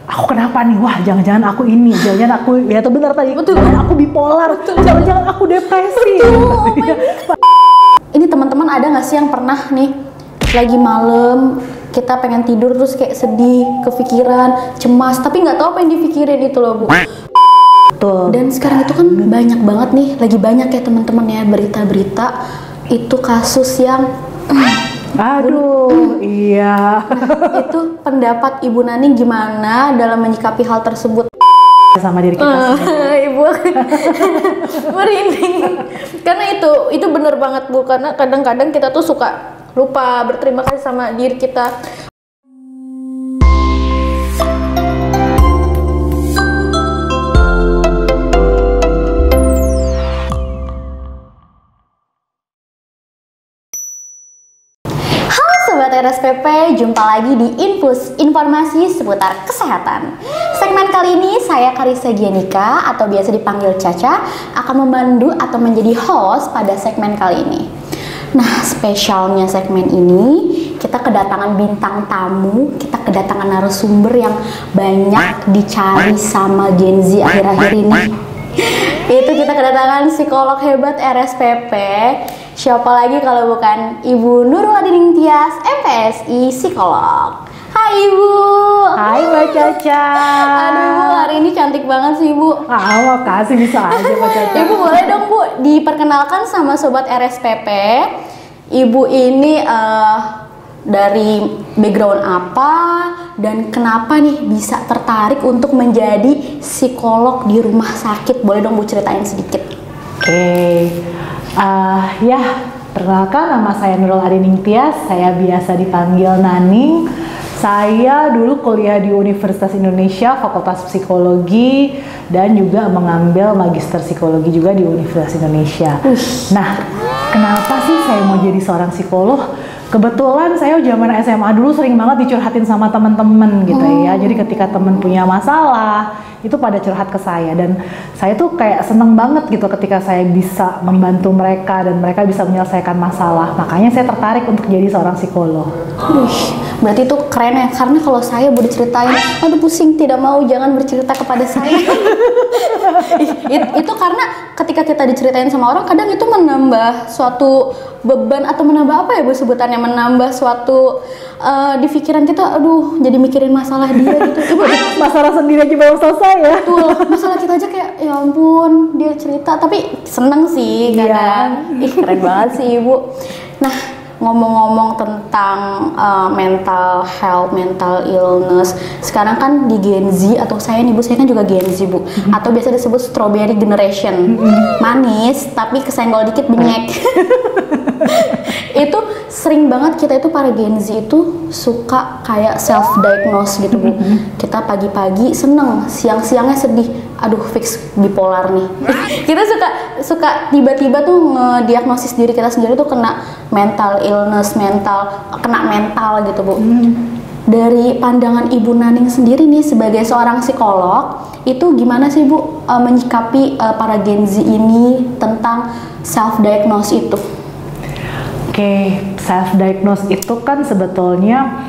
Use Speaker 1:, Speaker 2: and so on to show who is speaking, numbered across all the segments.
Speaker 1: aku kenapa nih? Wah, jangan-jangan aku ini, jangan-jangan aku, ya itu benar tadi, jangan aku bipolar, jangan-jangan aku depresi.
Speaker 2: Ini teman-teman ada nggak sih yang pernah nih lagi malam kita pengen tidur terus kayak sedih, kepikiran, cemas, tapi nggak tahu apa yang dipikirin itu loh Bu.
Speaker 1: Betul.
Speaker 2: Dan sekarang itu kan banyak banget nih, lagi banyak ya teman-teman ya berita-berita itu kasus yang
Speaker 1: aduh, iya.
Speaker 2: Itu pendapat Ibu Nani gimana dalam menyikapi hal tersebut?
Speaker 1: Sama diri kita sendiri.
Speaker 2: Ibu merinding. Karena itu bener banget Bu, karena kadang-kadang kita tuh suka lupa berterima kasih sama diri kita. Sobat RSPP, jumpa lagi di Infus, informasi seputar kesehatan. Segmen kali ini saya Karissa Gianika atau biasa dipanggil Caca akan memandu atau menjadi host pada segmen kali ini. Nah, spesialnya segmen ini kita kedatangan bintang tamu, kita kedatangan narasumber yang banyak dicari sama Gen Z akhir-akhir ini. Itu kita kedatangan psikolog hebat RSPP. Siapa lagi kalau bukan Ibu Nurul Adining Tias, MPSI Psikolog. Hai Ibu.
Speaker 1: Hai Mbak Caca.
Speaker 2: Aduh Ibu, hari ini cantik banget sih Ibu.
Speaker 1: Makasih, bisa aja Mbak Caca.
Speaker 2: Ibu boleh dong Bu diperkenalkan sama sobat RSPP. Ibu ini dari background apa dan kenapa nih bisa tertarik untuk menjadi psikolog di rumah sakit? Boleh dong Bu ceritain sedikit.
Speaker 1: Oke. Ya, perkenalkan nama saya Nurul Adining Tias, saya biasa dipanggil Naning. Saya dulu kuliah di Universitas Indonesia, Fakultas Psikologi, dan juga mengambil Magister Psikologi juga di Universitas Indonesia. Nah, kenapa sih saya mau jadi seorang psikolog? Kebetulan saya zaman SMA dulu sering banget dicurhatin sama teman-teman gitu ya. Jadi ketika teman punya masalah, itu pada curhat ke saya dan saya tuh kayak seneng banget gitu ketika saya bisa membantu mereka dan mereka bisa menyelesaikan masalah. Makanya saya tertarik untuk jadi seorang psikolog.
Speaker 2: Berarti itu keren ya, karena kalau saya boleh ceritain, aduh pusing, tidak mau, jangan bercerita kepada saya. Itu karena ketika kita diceritain sama orang, kadang itu menambah suatu beban atau menambah apa ya Bu sebutannya, menambah suatu di pikiran kita, aduh jadi mikirin masalah dia gitu.
Speaker 1: Masalah sendiri aja belum selesai ya.
Speaker 2: Betul, masalah kita aja kayak ya ampun dia cerita, tapi seneng sih kadang. Ih keren banget sih Ibu. Nah, ngomong-ngomong tentang mental health, mental illness, sekarang kan di Gen Z, atau saya nih Bu, saya kan juga Gen Z Bu, atau biasa disebut strawberry generation, manis tapi kesenggol dikit benyek. Itu sering banget kita itu para Gen Z itu suka kayak self diagnose gitu Bu. Kita pagi-pagi seneng, siang-siangnya sedih, aduh fix bipolar nih. Kita suka tiba-tiba tuh ngediagnosis diri kita sendiri tuh kena mental illness, kena mental gitu Bu. Dari pandangan Ibu Naning sendiri nih sebagai seorang psikolog, itu gimana sih Bu menyikapi para Gen Z ini tentang self diagnose itu?
Speaker 1: Oke, self-diagnose itu kan sebetulnya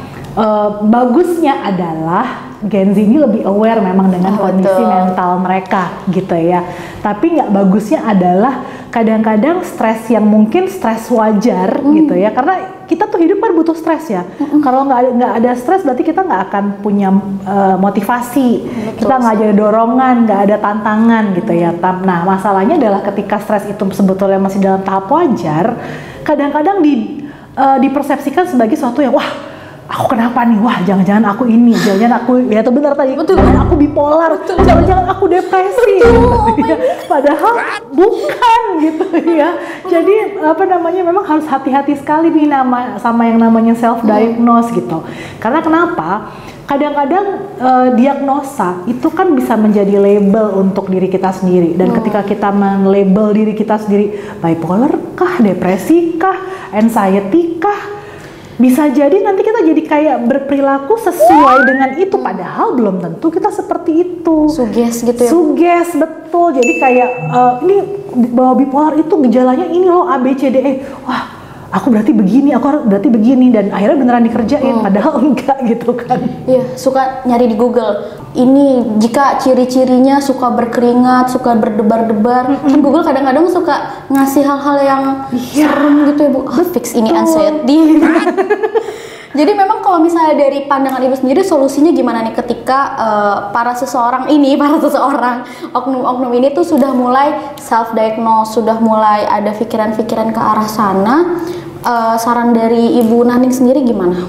Speaker 1: bagusnya adalah Gen Z ini lebih aware memang dengan kondisi mental mereka gitu ya. Tapi nggak bagusnya adalah kadang-kadang stres yang mungkin stres wajar gitu ya. Karena kita tuh hidup kan butuh stres ya. Kalau nggak ada stres berarti kita nggak akan punya motivasi. Kita nggak ada dorongan, nggak ada tantangan gitu ya. Nah masalahnya adalah ketika stres itu sebetulnya masih dalam tahap wajar, kadang-kadang dipersepsikan sebagai sesuatu yang wah aku kenapa nih, wah jangan-jangan aku ini, jangan-jangan aku, ya itu benar tadi, jangan aku bipolar, jangan-jangan aku depresi, padahal bukan gitu ya. Jadi apa namanya, memang harus hati-hati sekali nih sama yang namanya self diagnose gitu. Karena kenapa? Kadang-kadang diagnosa itu kan bisa menjadi label untuk diri kita sendiri, dan ketika kita men-label diri kita sendiri bipolar kah, depresi kah, anxiety kah, bisa jadi nanti kita jadi kayak berperilaku sesuai dengan itu, padahal belum tentu kita seperti itu.
Speaker 2: Suges gitu ya?
Speaker 1: Suges, betul. Jadi kayak ini bahwa bipolar itu gejalanya ini loh A, B, C, D, E. Wah, aku berarti begini, aku berarti begini, dan akhirnya beneran dikerjain, padahal enggak gitu kan.
Speaker 2: Iya, suka nyari di Google ini jika ciri-cirinya suka berkeringat, suka berdebar-debar. Kan Google kadang-kadang suka ngasih hal-hal yang serem gitu ya Bu. Fix ini anxiety. Jadi memang kalau misalnya dari pandangan Ibu sendiri, solusinya gimana nih ketika para seseorang oknum-oknum ini tuh sudah mulai self diagnose, sudah mulai ada pikiran-pikiran ke arah sana. Saran dari Ibu Naning sendiri gimana?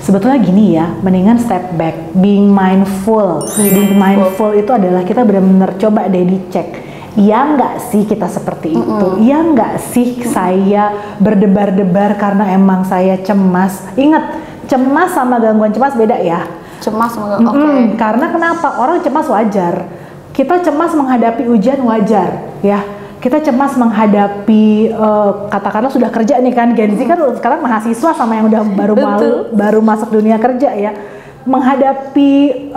Speaker 1: Sebetulnya gini ya, mendingan step back, being mindful. Being mindful itu adalah kita benar-benar coba deh dicek. Iya nggak sih kita seperti itu? Iya nggak sih saya berdebar-debar karena emang saya cemas? Ingat, cemas sama gangguan cemas beda ya.
Speaker 2: Cemas sama
Speaker 1: Karena kenapa? Orang cemas wajar. Kita cemas menghadapi ujian wajar ya. Kita cemas menghadapi katakanlah sudah kerja nih kan, Gen Z kan sekarang mahasiswa sama yang udah baru masuk dunia kerja ya. Menghadapi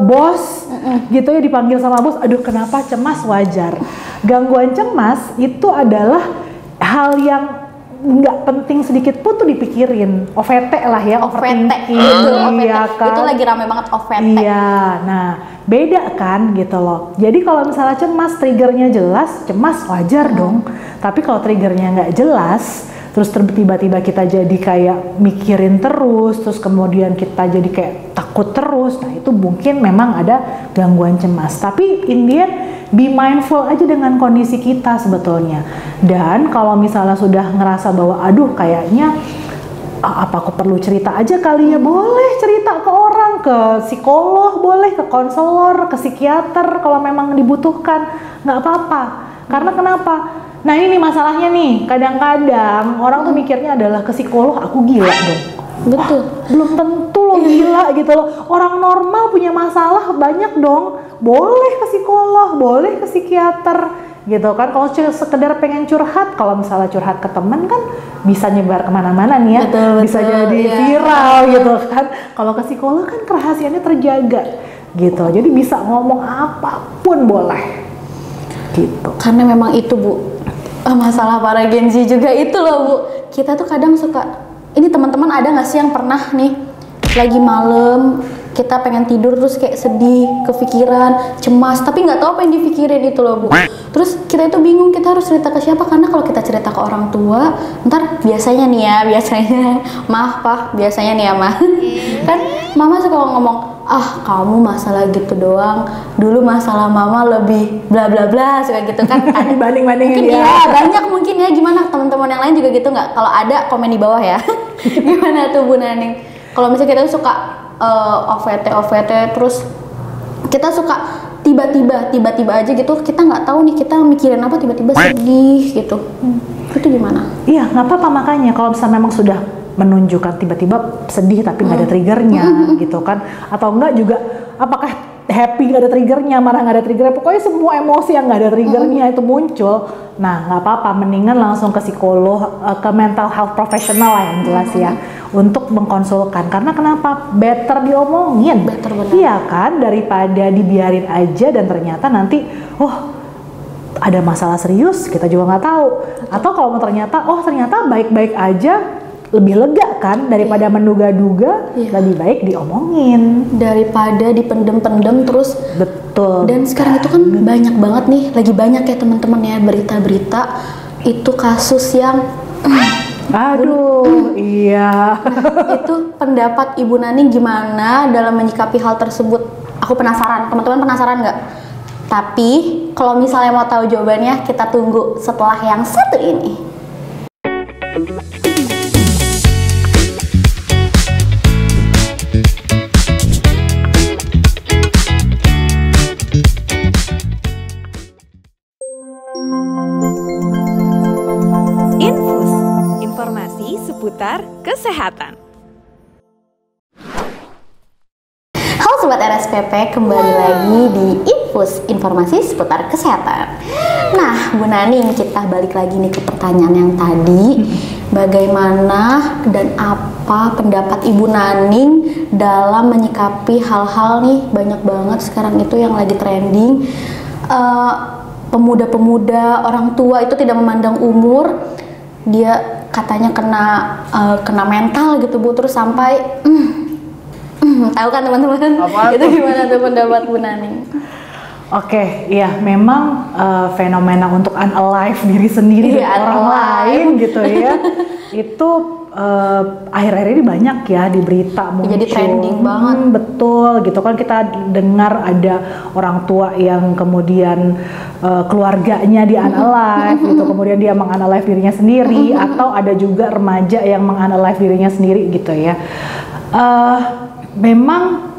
Speaker 1: bos gitu ya, dipanggil sama bos, aduh kenapa cemas, wajar. Gangguan cemas itu adalah hal yang nggak penting sedikit pun tuh dipikirin. OVT lah ya, overthinking.
Speaker 2: Iya kan? Itu lagi rame banget OVT.
Speaker 1: Iya, nah beda kan gitu loh. Jadi kalau misalnya cemas, triggernya jelas, cemas wajar dong. Tapi kalau triggernya nggak jelas, terus tiba-tiba kita jadi kayak mikirin terus kemudian kita jadi kayak takut terus, nah itu mungkin memang ada gangguan cemas. Tapi in the end, be mindful aja dengan kondisi kita sebetulnya. Dan kalau misalnya sudah ngerasa bahwa aduh kayaknya apa aku perlu cerita aja kali ya, boleh cerita ke orang, ke psikolog, boleh ke konselor, ke psikiater kalau memang dibutuhkan, nggak apa-apa. Karena kenapa? Nah ini masalahnya nih, kadang-kadang orang tuh mikirnya adalah ke psikolog aku gila dong.
Speaker 2: Betul.
Speaker 1: Belum tentu lo gila gitu loh. Orang normal punya masalah banyak dong. Boleh ke psikolog, boleh ke psikiater gitu kan. Kalau sekedar pengen curhat, kalau misalnya curhat ke teman kan bisa nyebar kemana-mana nih ya. Bisa jadi viral gitu kan. Kalau ke psikolog kan kerahasiaannya terjaga gitu. Jadi bisa ngomong apapun boleh gitu.
Speaker 2: Karena memang itu Bu, masalah para Gen Z juga itu loh Bu. Kita tuh kadang suka, ini teman-teman ada nggak sih yang pernah nih lagi malam kita pengen tidur terus kayak sedih, kepikiran, cemas, tapi nggak tahu apa yang dipikirin itu loh Bu. Terus kita itu bingung kita harus cerita ke siapa, karena kalau kita cerita ke orang tua, ntar biasanya nih ya, maaf Pak, biasanya nih ya Mah, kan Mama suka ngomong, ah kamu masalah gitu doang, dulu masalah Mama lebih bla bla bla, suka gitu kan.
Speaker 1: Banding-bandingin
Speaker 2: mungkin
Speaker 1: ya.
Speaker 2: Banyak mungkin ya, gimana teman-teman yang lain juga gitu nggak? Kalau ada komen di bawah ya. Gimana tuh Bu Naning? Kalau misalnya kita suka OVT terus kita suka tiba-tiba aja gitu, kita nggak tahu nih kita mikirin apa, tiba-tiba sedih gitu. Itu gimana?
Speaker 1: Iya, nggak apa-apa, makanya kalau misalnya memang sudah menunjukkan tiba-tiba sedih tapi nggak ada triggernya gitu kan, atau enggak juga apakah happy nggak ada triggernya, marah nggak ada triggernya, pokoknya semua emosi yang nggak ada triggernya itu muncul. Nah nggak apa-apa, mendingan langsung ke psikolog, ke mental health professional lah yang jelas ya, untuk mengkonsulkan. Karena kenapa? Better diomongin.
Speaker 2: Better benar.
Speaker 1: Iya kan, daripada dibiarin aja dan ternyata nanti ada masalah serius kita juga nggak tahu. Atau kalau ternyata baik-baik aja, lebih lega kan daripada menduga-duga. Lebih baik diomongin
Speaker 2: daripada dipendem-pendem terus.
Speaker 1: Betul.
Speaker 2: Dan sekarang itu kan banyak banget nih, lagi banyak ya teman-teman ya, berita-berita itu kasus yang
Speaker 1: aduh iya.
Speaker 2: Itu pendapat Ibu Naning gimana dalam menyikapi hal tersebut? Aku penasaran, teman-teman penasaran nggak? Tapi kalau misalnya mau tahu jawabannya, kita tunggu setelah yang satu ini.
Speaker 3: Infus, informasi seputar kesehatan.
Speaker 2: Halo Sobat RSPP, kembali lagi di Infus, informasi seputar kesehatan. Nah Bu Naning, kita balik lagi nih ke pertanyaan yang tadi. Bagaimana dan apa pendapat Ibu Naning dalam menyikapi hal-hal nih, banyak banget sekarang itu yang lagi trending, pemuda-pemuda, orang tua itu tidak memandang umur, dia katanya kena mental gitu Bu, terus sampai Tahu kan teman-teman? Itu gimana tuh pendapat Bu Naning?
Speaker 1: Oke, iya memang fenomena untuk unalive diri sendiri dari orang lain gitu ya. Itu akhir-akhir ini banyak ya di berita muncul.
Speaker 2: Jadi trending banget.
Speaker 1: Betul gitu kan, kita dengar ada orang tua yang kemudian keluarganya di unalive gitu, kemudian dia mengunalive dirinya sendiri, atau ada juga remaja yang mengunalive dirinya sendiri gitu ya. Memang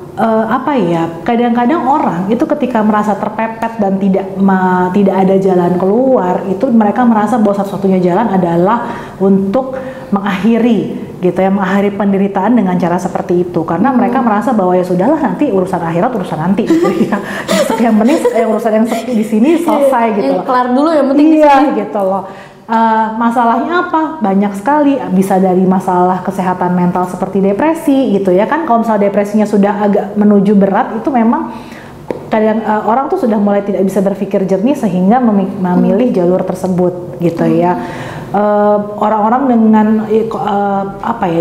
Speaker 1: apa ya, kadang-kadang orang itu ketika merasa terpepet dan tidak ada jalan keluar, itu mereka merasa bahwa satu-satunya jalan adalah untuk mengakhiri gitu ya, mengakhiri penderitaan dengan cara seperti itu, karena mereka merasa bahwa ya sudahlah, nanti urusan akhirat urusan nanti gitu ya. Yang penting urusan yang di sini selesai gitu loh.
Speaker 2: Kelar dulu yang penting di sini
Speaker 1: gitu loh. Masalahnya apa? Banyak sekali, bisa dari masalah kesehatan mental seperti depresi gitu ya kan. Kalau misalnya depresinya sudah agak menuju berat, itu memang kadang orang tuh sudah mulai tidak bisa berpikir jernih sehingga memilih jalur tersebut gitu ya. Orang-orang dengan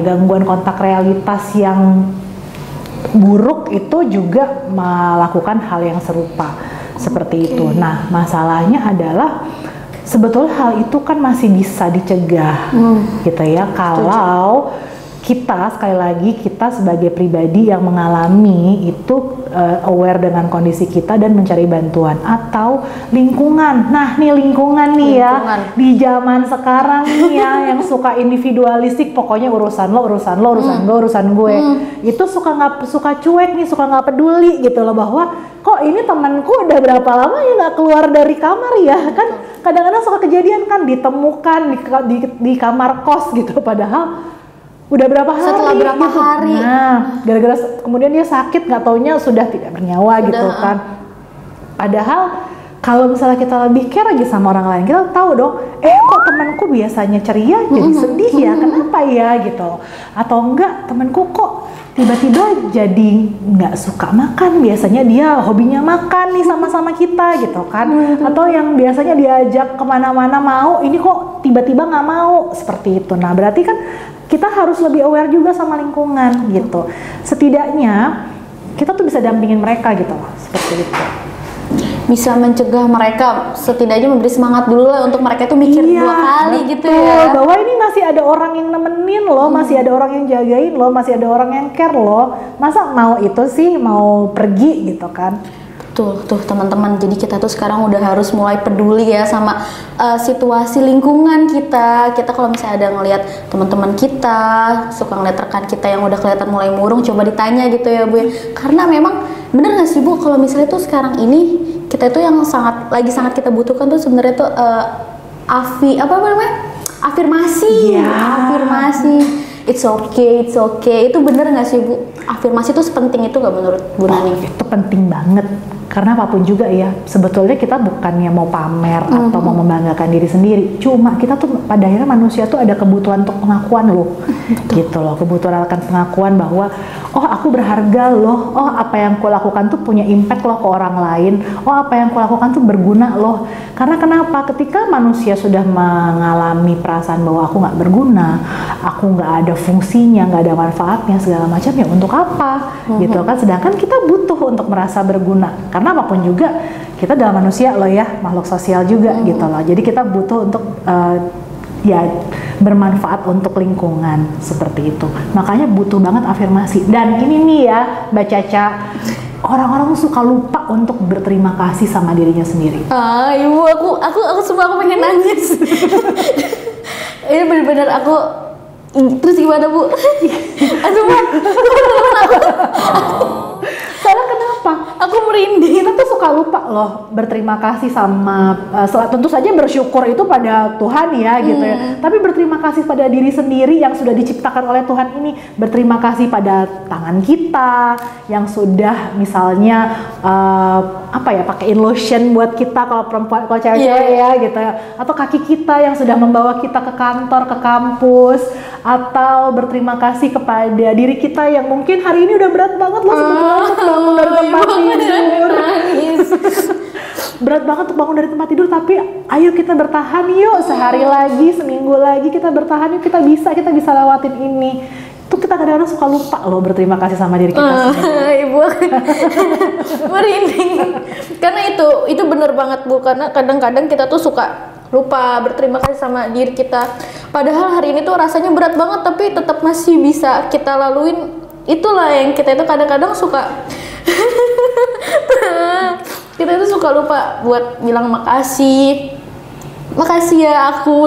Speaker 1: gangguan kontak realitas yang buruk itu juga melakukan hal yang serupa seperti itu. Nah, masalahnya adalah sebetulnya hal itu kan masih bisa dicegah gitu ya, kalau kita, sekali lagi, kita sebagai pribadi yang mengalami itu aware dengan kondisi kita dan mencari bantuan, atau lingkungan. Nah nih lingkungan nih ya, di zaman sekarang nih ya, yang suka individualistik, pokoknya urusan lo, urusan lo, urusan gue, urusan gue. Itu suka cuek nih, suka nggak peduli gitu loh, bahwa kok ini temanku udah berapa lama ya nggak keluar dari kamar ya kan. Kadang-kadang suka kejadian kan, ditemukan di kamar kos gitu, padahal udah berapa hari
Speaker 2: setelah berapa
Speaker 1: gitu.
Speaker 2: hari.
Speaker 1: Nah, gara-gara kemudian dia sakit, nggak taunya sudah tidak bernyawa gitu kan. Padahal kalau misalnya kita lebih care aja sama orang lain, kita tahu dong, kok temanku biasanya ceria jadi sedih ya, kenapa ya gitu. Atau enggak, temanku kok tiba-tiba jadi nggak suka makan, biasanya dia hobinya makan nih sama-sama kita gitu kan. Atau yang biasanya diajak kemana-mana mau, ini kok tiba-tiba nggak mau, seperti itu. Nah berarti kan kita harus lebih aware juga sama lingkungan gitu. Setidaknya kita tuh bisa dampingin mereka gitu loh, seperti itu.
Speaker 2: Bisa mencegah mereka, setidaknya memberi semangat dulu lah untuk mereka itu mikir dua kali gitu ya.
Speaker 1: Bahwa ini masih ada orang yang nemenin loh, masih ada orang yang jagain loh, masih ada orang yang care loh. Masa mau itu sih, mau pergi gitu kan.
Speaker 2: Tuh teman-teman, jadi kita tuh sekarang udah harus mulai peduli ya sama situasi lingkungan kita. Kita kalau misalnya ada ngelihat teman-teman kita, suka ngeliat rekan kita yang udah kelihatan mulai murung, coba ditanya gitu ya Bu ya. Karena memang bener nggak sih Bu, kalau misalnya tuh sekarang ini kita itu yang sangat kita butuhkan tuh sebenarnya tuh afirmasi. Afirmasi. It's okay. Itu bener nggak sih Bu? Afirmasi itu sepenting itu nggak menurut Bu Nani?
Speaker 1: Itu penting banget. Karena apapun juga ya, sebetulnya kita bukannya mau pamer atau mau membanggakan diri sendiri. Cuma kita tuh pada akhirnya manusia tuh ada kebutuhan untuk pengakuan loh. Gitu loh, kebutuhan akan pengakuan bahwa oh aku berharga loh, oh apa yang aku lakukan tuh punya impact loh ke orang lain, oh apa yang aku lakukan tuh berguna loh. Karena kenapa? Ketika manusia sudah mengalami perasaan bahwa aku nggak berguna, aku nggak ada fungsinya, nggak ada manfaatnya segala macam, ya untuk apa? Gitu kan. Sedangkan kita butuh untuk merasa berguna. Karena apapun juga kita adalah manusia loh ya, makhluk sosial juga gitu loh. Jadi kita butuh untuk bermanfaat untuk lingkungan seperti itu. Makanya butuh banget afirmasi. Dan ini nih ya Mbak Caca, orang-orang suka lupa untuk berterima kasih sama dirinya sendiri.
Speaker 2: Ibu, aku semua aku pengen nangis. Ini benar-benar aku. Terus gimana Bu? Aduh Bu,
Speaker 1: Soalnya kenapa?
Speaker 2: aku merinding.
Speaker 1: Kita tuh suka lupa loh berterima kasih sama, tentu saja bersyukur itu pada Tuhan ya gitu ya. Tapi berterima kasih pada diri sendiri yang sudah diciptakan oleh Tuhan ini. Berterima kasih pada tangan kita yang sudah misalnya pakein lotion buat kita kalau perempuan, kalau cewek-cewek ya gitu ya. Atau kaki kita yang sudah membawa kita ke kantor, ke kampus. Atau berterima kasih kepada diri kita yang mungkin hari ini udah berat banget loh sebetulnya untuk bangun dari tempat tidur. Berat banget untuk bangun dari tempat tidur, tapi ayo kita bertahan yuk, sehari lagi, seminggu lagi kita bertahan yuk, kita bisa lewatin ini. Tuh kita kadang-kadang suka lupa loh berterima kasih sama diri kita sendiri.
Speaker 2: Ibu merinding. Karena itu bener banget Bu, karena kadang-kadang kita tuh suka lupa berterima kasih sama diri kita. Padahal hari ini tuh rasanya berat banget tapi tetap masih bisa kita laluin. Itulah yang kita itu kadang-kadang suka kita itu suka lupa buat bilang makasih. Makasih ya aku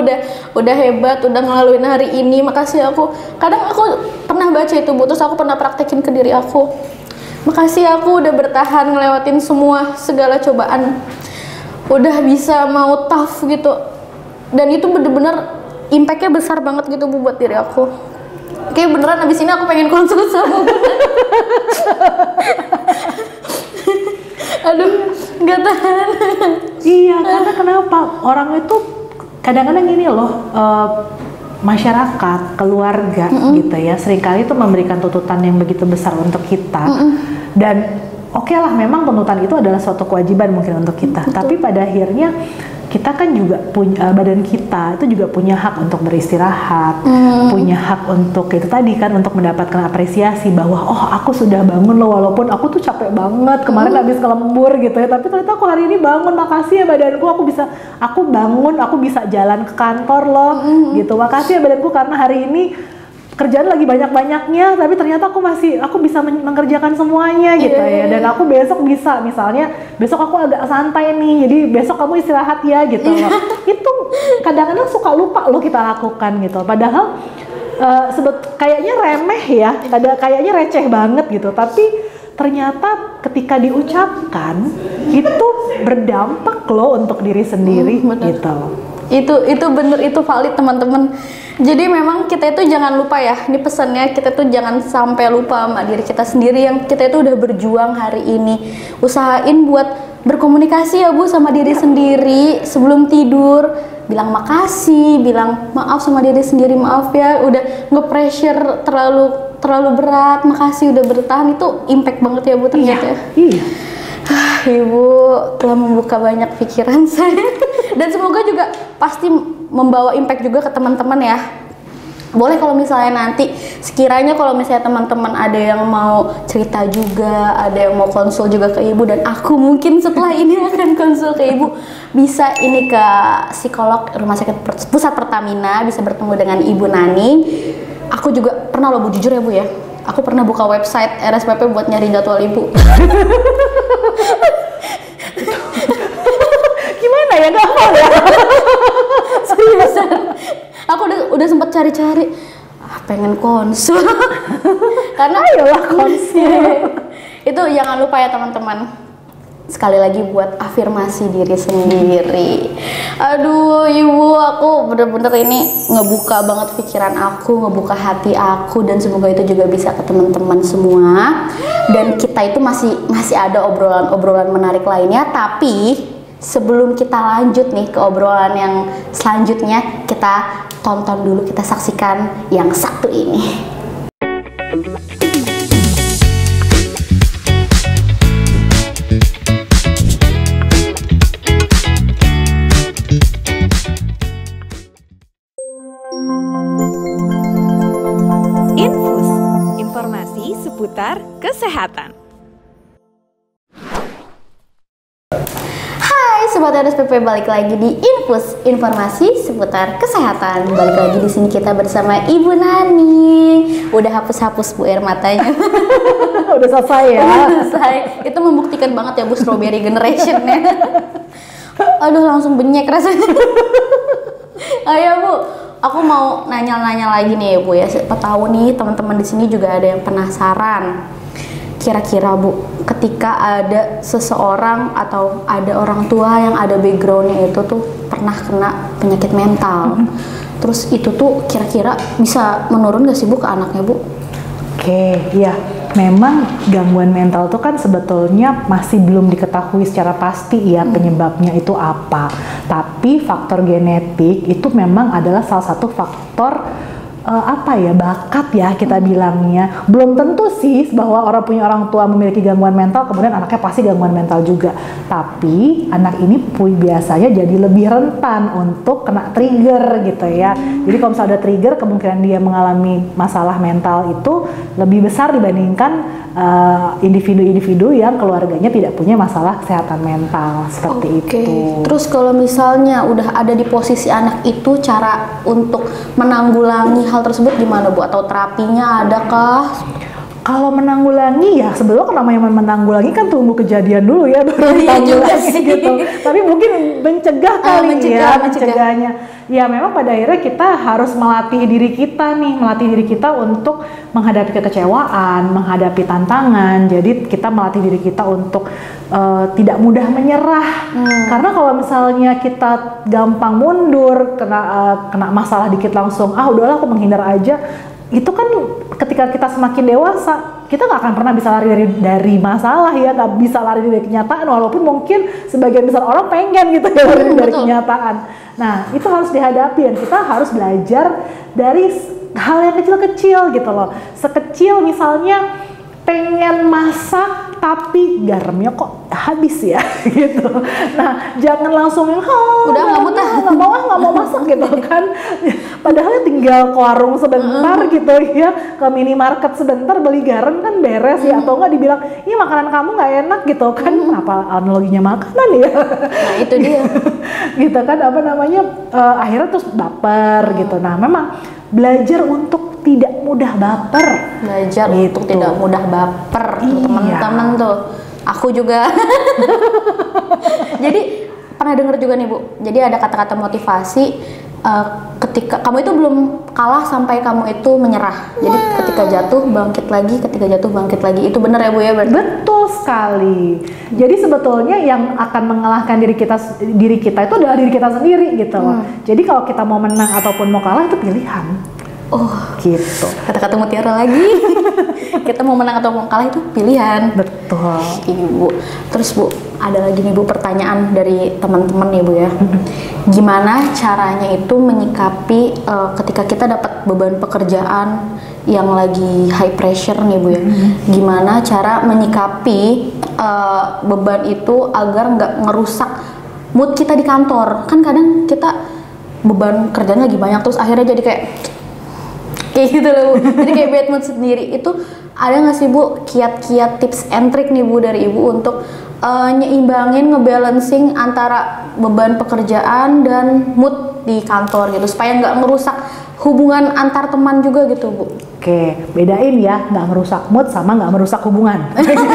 Speaker 2: udah hebat, udah ngelaluin hari ini. Makasih aku. Kadang aku pernah baca itu Bu, terus aku pernah praktekin ke diri aku. Makasih aku udah bertahan ngelewatin segala cobaan. Udah bisa mau tough gitu. Dan itu bener-bener impact-nya besar banget gitu Bu buat diri aku. Kayak beneran abis ini aku pengen konsul sama aduh, nggak tahan.
Speaker 1: Iya, karena kenapa? Orang itu kadang-kadang gini loh, masyarakat, keluarga gitu ya, seringkali itu memberikan tuntutan yang begitu besar untuk kita. Dan oke lah, memang tuntutan itu adalah suatu kewajiban mungkin untuk kita. Tapi pada akhirnya kita kan juga punya, badan kita itu juga punya hak untuk beristirahat, punya hak untuk itu tadi kan, untuk mendapatkan apresiasi bahwa oh aku sudah bangun loh, walaupun aku tuh capek banget kemarin habis kelembur gitu ya, tapi ternyata aku hari ini bangun, makasih ya badanku, aku bangun, aku bisa jalan ke kantor loh gitu, makasih ya badanku karena hari ini kerjaan lagi banyak-banyaknya, tapi ternyata aku bisa mengerjakan semuanya gitu ya. Dan aku besok bisa, misalnya besok aku agak santai nih, jadi besok kamu istirahat ya gitu loh. Itu kadang-kadang suka lupa loh kita lakukan gitu. Padahal kayaknya remeh ya, kayaknya receh banget gitu. Tapi ternyata ketika diucapkan itu berdampak loh untuk diri sendiri gitu loh.
Speaker 2: Itu bener, itu valid teman-teman. Jadi memang kita itu jangan lupa ya, ini pesannya, kita tuh jangan sampai lupa sama diri kita sendiri yang kita itu udah berjuang hari ini. Usahain buat berkomunikasi ya Bu sama diri sendiri sebelum tidur, bilang makasih, bilang maaf sama diri sendiri, maaf ya udah nge-pressure terlalu berat, makasih udah bertahan, itu impact banget ya Bu ternyata.
Speaker 1: Iya.
Speaker 2: Ibu telah membuka banyak pikiran saya dan semoga juga pasti membawa impact juga ke teman-teman ya. Boleh kalau misalnya nanti sekiranya kalau misalnya teman-teman ada yang mau cerita juga, ada yang mau konsul juga ke Ibu, dan aku mungkin setelah ini akan konsul ke Ibu, bisa ini ke psikolog Rumah Sakit Pusat Pertamina, bisa bertemu dengan Ibu Nani. Aku juga pernah loh Bu, jujur ya Bu ya, aku pernah buka website RSPP buat nyari jadwal Ibu.
Speaker 1: Gimana ya, nggak apa ya?
Speaker 2: Seriusan, aku udah sempat cari-cari, pengen konsul. Karena
Speaker 1: ayolah konsul.
Speaker 2: Itu jangan lupa ya teman-teman, sekali lagi buat afirmasi diri sendiri. Aduh Ibu, aku bener-bener ini ngebuka banget pikiran aku, ngebuka hati aku, dan semoga itu juga bisa ke teman-teman semua. Dan kita itu masih ada obrolan-obrolan menarik lainnya, tapi sebelum kita lanjut nih ke obrolan yang selanjutnya, kita tonton dulu, kita saksikan yang satu ini.
Speaker 3: Infus, informasi seputar kesehatan.
Speaker 2: Sobat RSPP, balik lagi di Infus, informasi seputar kesehatan. Balik lagi di sini kita bersama Ibu Nani. Udah hapus-hapus Bu air matanya.
Speaker 1: Udah selesai ya.
Speaker 2: Udah selesai. Itu membuktikan banget ya Bu, strawberry generation ya. Aduh, langsung benyek rasanya. Ayo Bu, aku mau nanya-nanya lagi nih ya Bu ya. Siapa tahu nih teman-teman di sini juga ada yang penasaran. Kira-kira Bu, ketika ada seseorang atau ada orang tua yang ada backgroundnya itu tuh pernah kena penyakit mental, terus itu tuh kira-kira bisa menurun gak sih Bu ke anaknya Bu?
Speaker 1: Oke, ya memang gangguan mental tuh kan sebetulnya masih belum diketahui secara pasti ya penyebabnya itu apa. Tapi faktor genetik itu memang adalah salah satu faktor apa ya, bakat ya kita bilangnya. Belum tentu sih bahwa punya orang tua memiliki gangguan mental kemudian anaknya pasti gangguan mental juga. Tapi anak ini biasanya jadi lebih rentan untuk kena trigger gitu ya. Jadi kalau misalnya ada trigger, kemungkinan dia mengalami masalah mental itu lebih besar dibandingkan individu-individu yang keluarganya tidak punya masalah kesehatan mental seperti itu.
Speaker 2: Terus kalau misalnya udah ada di posisi anak itu, cara untuk menanggulangi hal tersebut gimana Bu? Atau terapinya adakah?
Speaker 1: Kalau menanggulangi ya sebetulnya namanya menanggulangi kan tunggu kejadian dulu ya baru
Speaker 2: menanggulangi
Speaker 1: gitu. Tapi mungkin mencegah kali mencegahnya. Ya memang pada akhirnya kita harus melatih diri kita untuk menghadapi kekecewaan, menghadapi tantangan. Jadi kita melatih diri kita untuk tidak mudah menyerah. Karena kalau misalnya kita gampang mundur, kena masalah dikit langsung, udahlah aku menghindar aja. Itu kan ketika kita semakin dewasa, kita nggak akan pernah bisa lari dari masalah ya, nggak bisa lari dari kenyataan, walaupun mungkin sebagian besar orang pengen gitu ya lari dari kenyataan. Nah itu harus dihadapi dan kita harus belajar dari hal yang kecil-kecil gitu loh. Sekecil misalnya pengen masak tapi garamnya kok habis ya gitu. Nah jangan langsung yang
Speaker 2: udah nggak
Speaker 1: mau masak gitu kan. Padahal tinggal ke warung sebentar gitu ya, ke minimarket sebentar beli garam kan beres ya. Atau nggak dibilang ini makanan kamu nggak enak gitu kan. Apa analoginya makanan ya?
Speaker 2: Nah itu dia.
Speaker 1: Gitu kan akhirnya terus baper gitu. Nah memang belajar untuk tidak mudah baper.
Speaker 2: Belajar
Speaker 1: gitu.
Speaker 2: Untuk tidak mudah baper. Teman-teman tuh. Aku juga. Jadi pernah dengar juga nih Bu. Jadi ada kata-kata motivasi ketika kamu itu belum kalah sampai kamu itu menyerah. Jadi ketika jatuh bangkit lagi, ketika jatuh bangkit lagi. Itu benar ya Bu ya berarti?
Speaker 1: Betul sekali. Jadi sebetulnya yang akan mengalahkan diri kita itu adalah diri kita sendiri gitu loh. Jadi kalau kita mau menang ataupun mau kalah itu pilihan. Gitu.
Speaker 2: Kata-kata mutiara lagi. Kita mau menang atau mau kalah itu pilihan.
Speaker 1: Betul.
Speaker 2: Ibu. Terus Bu, ada lagi nih Bu pertanyaan dari teman-teman nih Bu ya. Gimana caranya itu menyikapi ketika kita dapat beban pekerjaan yang lagi high pressure nih Bu ya. Gimana cara menyikapi beban itu agar nggak ngerusak mood kita di kantor. Kan kadang kita beban kerjaan lagi banyak terus akhirnya jadi kayak gitu loh Bu. Jadi kayak bad mood sendiri. Itu ada nggak sih Bu kiat-kiat tips and trick nih Bu dari Ibu untuk nyeimbangin, ngebalancing antara beban pekerjaan dan mood di kantor gitu supaya nggak merusak hubungan antar teman juga gitu Bu?
Speaker 1: Oke, bedain ya, nggak merusak mood sama nggak merusak hubungan. Gitu.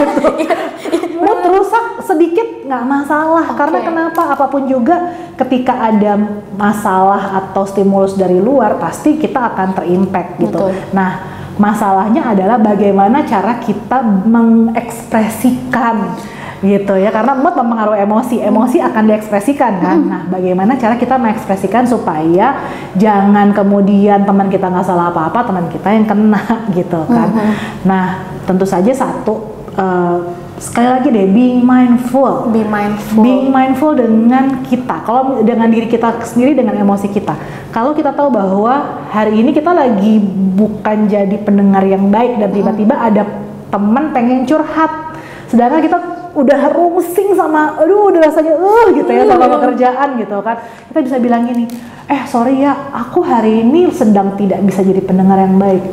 Speaker 1: Mood rusak sedikit nggak masalah, karena kenapa? Apapun juga ketika ada masalah atau stimulus dari luar pasti kita akan terimpact gitu.
Speaker 2: Betul.
Speaker 1: Nah masalahnya adalah bagaimana cara kita mengekspresikan gitu ya, karena mood mempengaruhi emosi akan diekspresikan kan. Nah bagaimana cara kita mengekspresikan supaya jangan kemudian teman kita nggak salah apa-apa, teman kita yang kena gitu kan. Nah tentu saja sekali lagi deh, being mindful dengan kita, kalau dengan diri kita sendiri, dengan emosi kita. Kalau kita tahu bahwa hari ini kita lagi bukan jadi pendengar yang baik dan tiba-tiba ada teman pengen curhat, sedangkan kita udah rungsing sama, udah rasanya gitu ya sama pekerjaan gitu kan, kita bisa bilang gini, sorry ya, aku hari ini sedang tidak bisa jadi pendengar yang baik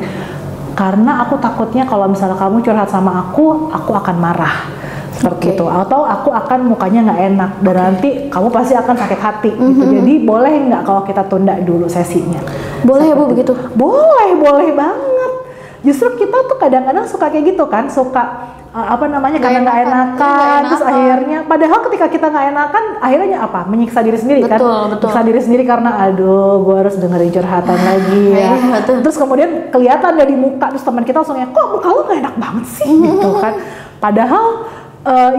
Speaker 1: karena aku takutnya kalau misalnya kamu curhat sama aku akan marah seperti itu, atau aku akan mukanya nggak enak dan nanti kamu pasti akan sakit hati gitu. Jadi boleh nggak kalau kita tunda dulu sesinya?
Speaker 2: Boleh ya Bu begitu?
Speaker 1: Boleh banget. Justru kita tuh kadang-kadang suka kayak gitu kan, suka karena nggak enakan, terus akhirnya padahal ketika kita nggak enakan akhirnya apa? Menyiksa diri sendiri kan? Menyiksa diri sendiri karena aduh gue harus dengerin curhatan lagi ya. Terus kemudian kelihatan dari muka, terus teman kita langsung kok muka lu nggak enak banget sih gitu kan. Padahal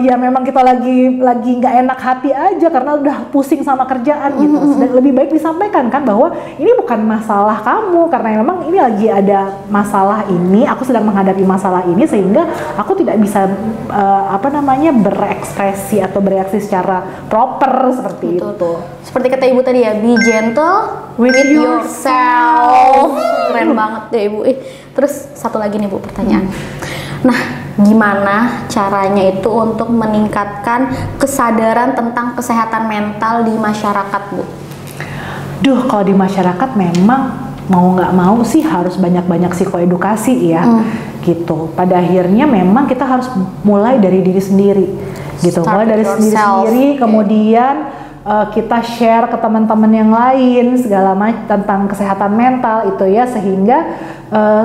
Speaker 1: ya memang kita lagi nggak enak hati aja karena udah pusing sama kerjaan gitu. Dan lebih baik disampaikan kan bahwa ini bukan masalah kamu, karena memang ini lagi ada masalah ini, aku sedang menghadapi masalah ini sehingga aku tidak bisa berekspresi atau bereaksi secara proper seperti itu.
Speaker 2: Seperti kata Ibu tadi ya, be gentle with yourself. Keren banget deh Ibu. Terus satu lagi nih Bu, pertanyaan. Nah, gimana caranya itu untuk meningkatkan kesadaran tentang kesehatan mental di masyarakat, Bu?
Speaker 1: Kalau di masyarakat memang mau nggak mau sih harus banyak-banyak psikoedukasi ya, gitu. Pada akhirnya memang kita harus mulai dari diri sendiri, gitu. Mulai dari diri sendiri, kemudian kita share ke teman-teman yang lain segala macam tentang kesehatan mental itu ya, sehingga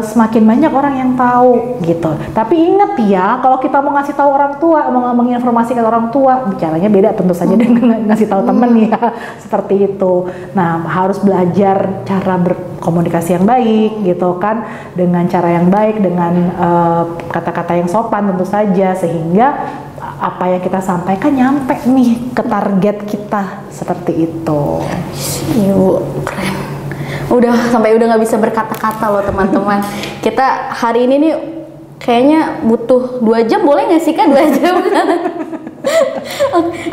Speaker 1: semakin banyak orang yang tahu gitu. Tapi ingat ya, kalau kita mau ngasih tahu orang tua, mau menginformasikan orang tua, bicaranya beda tentu saja dengan ngasih tahu temen ya, seperti itu. Nah, harus belajar cara berkomunikasi yang baik gitu kan, dengan cara yang baik, dengan kata-kata yang sopan tentu saja, sehingga apa yang kita sampaikan nyampe nih ke target kita, seperti itu.
Speaker 2: Ibu, keren. Udah nggak bisa berkata-kata loh teman-teman. Kita hari ini nih kayaknya butuh 2 jam, boleh nggak sih Kak 2 jam?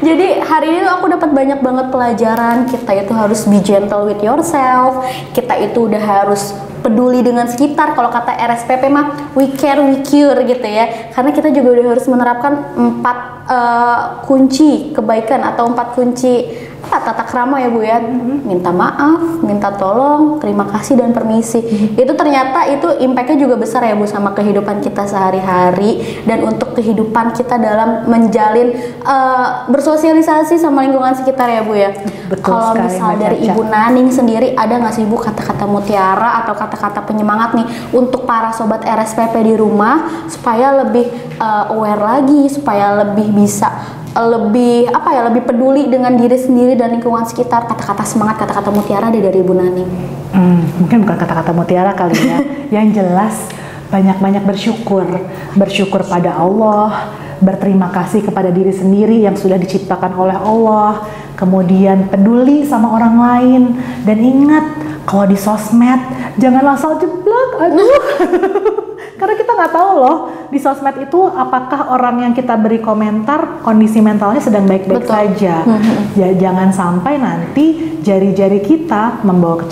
Speaker 2: Jadi hari ini aku dapat banyak banget pelajaran. Kita itu harus be gentle with yourself. Kita itu udah harus peduli dengan sekitar. Kalau kata RSPP mah we care we cure gitu ya. Karena kita juga udah harus menerapkan 4 kunci kebaikan atau 4 kunci tata krama ya Bu ya. Minta maaf, minta tolong, terima kasih, dan permisi. Itu ternyata itu impact-nya juga besar ya Bu sama kehidupan kita sehari-hari dan untuk kehidupan kita dalam menjalin bersosialisasi sama lingkungan sekitar ya Bu ya. Kalau misal dari Ibu Naning sendiri, ada nggak sih Bu kata-kata mutiara atau kata-kata penyemangat nih untuk para sobat RSPP di rumah supaya lebih aware lagi, supaya lebih bisa lebih peduli dengan diri sendiri dan lingkungan sekitar? Kata-kata semangat, kata-kata mutiara dari Ibu Naning.
Speaker 1: Mungkin bukan kata-kata mutiara kali ya. Yang jelas banyak-banyak bersyukur pada Allah, berterima kasih kepada diri sendiri yang sudah diciptakan oleh Allah, kemudian peduli sama orang lain, dan ingat kalau di sosmed jangan asal jeblak, karena kita nggak tahu loh di sosmed itu apakah orang yang kita beri komentar kondisi mentalnya sedang baik-baik saja. Jangan sampai nanti jari-jari kita membawa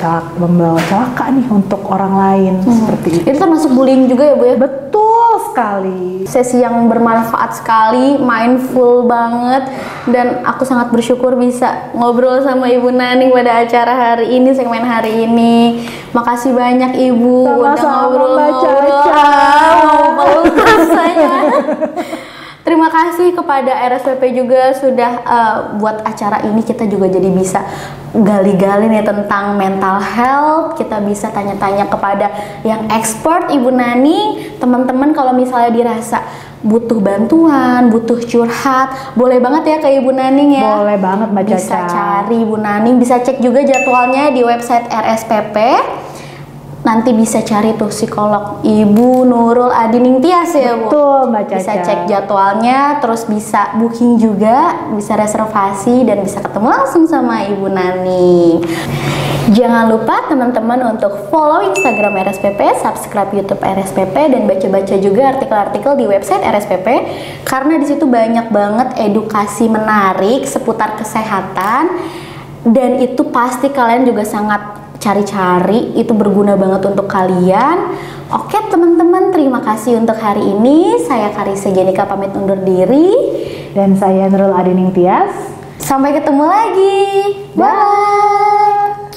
Speaker 1: celaka nih untuk orang lain, seperti itu.
Speaker 2: Itu termasuk bullying juga ya Bu ya?
Speaker 1: Betul sekali.
Speaker 2: Sesi yang bermanfaat sekali, mindful banget, dan aku sangat bersyukur bisa ngobrol sama Ibu Naning pada acara hari ini, segmen hari ini. Makasih banyak Ibu udah ngobrol-ngobrol. Terima kasih kepada RSPP juga sudah buat acara ini. Kita juga jadi bisa gali-gali nih tentang mental health. Kita bisa tanya-tanya kepada yang expert, Ibu Naning. Teman-teman kalau misalnya dirasa butuh bantuan, butuh curhat, boleh banget ya ke Ibu Naning ya.
Speaker 1: Boleh banget Mbak Caca.
Speaker 2: Bisa cari Ibu Naning, bisa cek juga jadwalnya di website RSPP. Nanti bisa cari tuh psikolog Ibu Nurul Adining Tias ya Bu.
Speaker 1: Betul Mbak Caca.
Speaker 2: Bisa cek jadwalnya, terus bisa booking juga, bisa reservasi, dan bisa ketemu langsung sama Ibu Naning. Jangan lupa teman-teman untuk follow Instagram RSPP, subscribe YouTube RSPP, dan baca-baca juga artikel-artikel di website RSPP, karena di situ banyak banget edukasi menarik seputar kesehatan, dan itu pasti kalian juga sangat cari-cari, itu berguna banget untuk kalian. Oke teman-teman, terima kasih untuk hari ini. Saya Karissa Jenika pamit undur diri.
Speaker 1: Dan saya Nurul Adining Tias.
Speaker 2: Sampai ketemu lagi. Bye.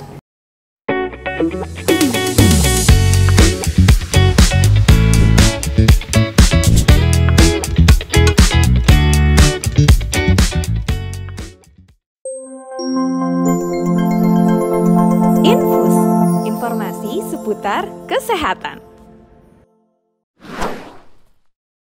Speaker 3: Infus, informasi seputar kesehatan.